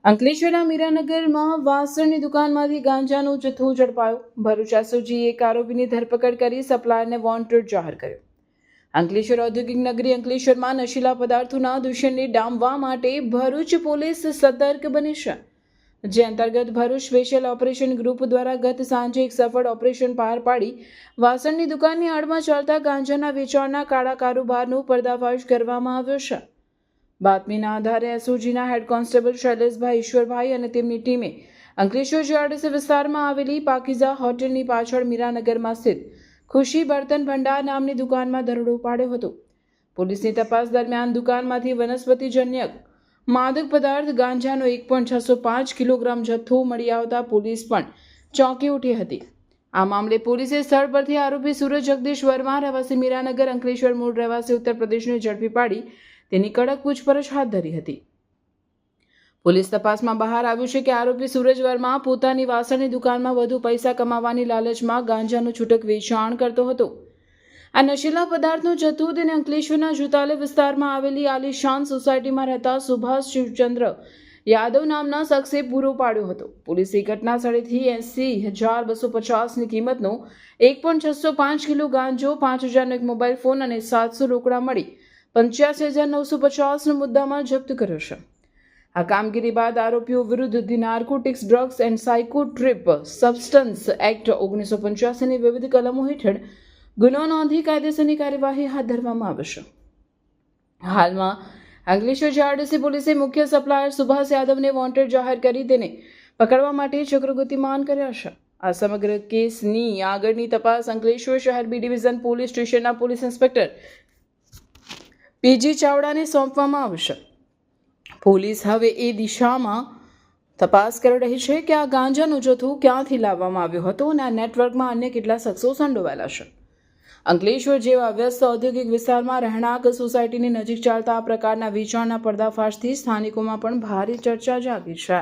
અંકલેશ્વરના મીરાનગરમાં વાસણની દુકાનમાંથી ગાંજાનો જથ્થો ઝડપાયો. ભરૂચ એસઓજીએ એક આરોપીની ધરપકડ કરી સપ્લાયરને વોન્ટેડ જાહેર કર્યો. અંકલેશ્વર ઔદ્યોગિક નગરી અંકલેશ્વરમાં નશીલા પદાર્થોના દૂષણને ડામવા માટે ભરૂચ પોલીસ સતર્ક બની છે, જે અંતર્ગત ભરૂચ સ્પેશિયલ ઓપરેશન ગ્રુપ દ્વારા ગત સાંજે એક સફળ ઓપરેશન પાર પાડી વાસણની દુકાનની આડમાં ચાલતા ગાંજાના વેચાણના કાળા કારોબારનો પર્દાફાશ કરવામાં આવ્યો છે. બાતમીના આધારે એસઓજીના હેડ કોન્સ્ટેબલ શૈલેષભાઈ ઈશ્વરભાઈ અને તેમની ટીમે અંકલેશ્વર જીઆરડીસી વિસ્તારમાં આવેલી પાકીઝા હોટેલની પાછળ મીરાનગરમાં સ્થિત ખુશી બર્તન ભંડાર નામની દુકાનમાં દરોડો પાડ્યો હતો. પોલીસની તપાસ દરમિયાન દુકાનમાંથી વનસ્પતિજન્ય માદક પદાર્થ ગાંજાનો 1.605 કિલોગ્રામ જથ્થો મળી આવતા પોલીસ પણ ચોંકી ઉઠી હતી. આ મામલે પોલીસે સ્થળ પરથી આરોપી સુરજ જગદીશ વર્મા રહેવાસી મીરાનગર અંકલેશ્વર મૂળ રહેવાસી ઉત્તર પ્રદેશને ઝડપી પાડી તેની કડક પૂછપરછ હાથ ધરી હતી. પોલીસ તપાસમાં બહાર આવ્યું છે કે આરોપી સુરજ વર્મા પોતાની વાસણની દુકાનમાં વધુ પૈસા કમાવાની લાલચમાં ગાંજાનું છૂટક વેચાણ કરતો હતો. આ નશીલા પદાર્થનો જથ્થો તેને અંકલેશ્વરના જુતાલે વિસ્તારમાં આવેલી આલીશાન સોસાયટીમાં રહેતા સુભાષ શિવચંદ્ર યાદવ નામના શખ્સે પૂરો પાડ્યો હતો. પોલીસે ઘટના સ્થળેથી 80,250ની કિંમતનો 1.605 કિલો ગાંજો, 5,000નો એક મોબાઈલ ફોન અને 700 રોકડા મળી 85,950નો મુદ્દામાલ જપ્ત કર્યો છે. આ કામગીરી બાદ આરોપીઓ વિરુદ્ધ the narcotics drugs and psychotropic substances act 1985ની વિવિધ કલમો હેઠળ ગુનો નોંધી કાયદેસરની કાર્યવાહી હાથ ધરવામાં આવશે. હાલમાં અંકલેશ્વર જીઆરડીસી પોલીસે મુખ્ય સપ્લાયર સુભાષ યાદવને વોન્ટેડ જાહેર કરી તેને પકડવા માટે ચક્રો ગતિમાન કર્યા છે. આ સમગ્ર કેસની આગળની તપાસ અંકલેશ્વર શહેર બી ડિવિઝન પોલીસ સ્ટેશનના પોલીસ ઇન્સ્પેક્ટર પીજી ચાવડાને સોંપવામાં આવશે. પોલીસ હવે એ દિશામાં તપાસ કરી રહી છે કે આ ગાંજાનો જથ્થો ક્યાંથી લાવવામાં આવ્યો હતો અને આ નેટવર્કમાં અન્ય કેટલા શખ્સો સંડોવાયેલા છે. અંકલેશ્વર જેવા વ્યસ્ત ઔદ્યોગિક વિસ્તારમાં રહેણાંક સોસાયટીની નજીક ચાલતા આ પ્રકારના વેચાણના પર્દાફાશથી સ્થાનિકોમાં પણ ભારે ચર્ચા જાગી છે.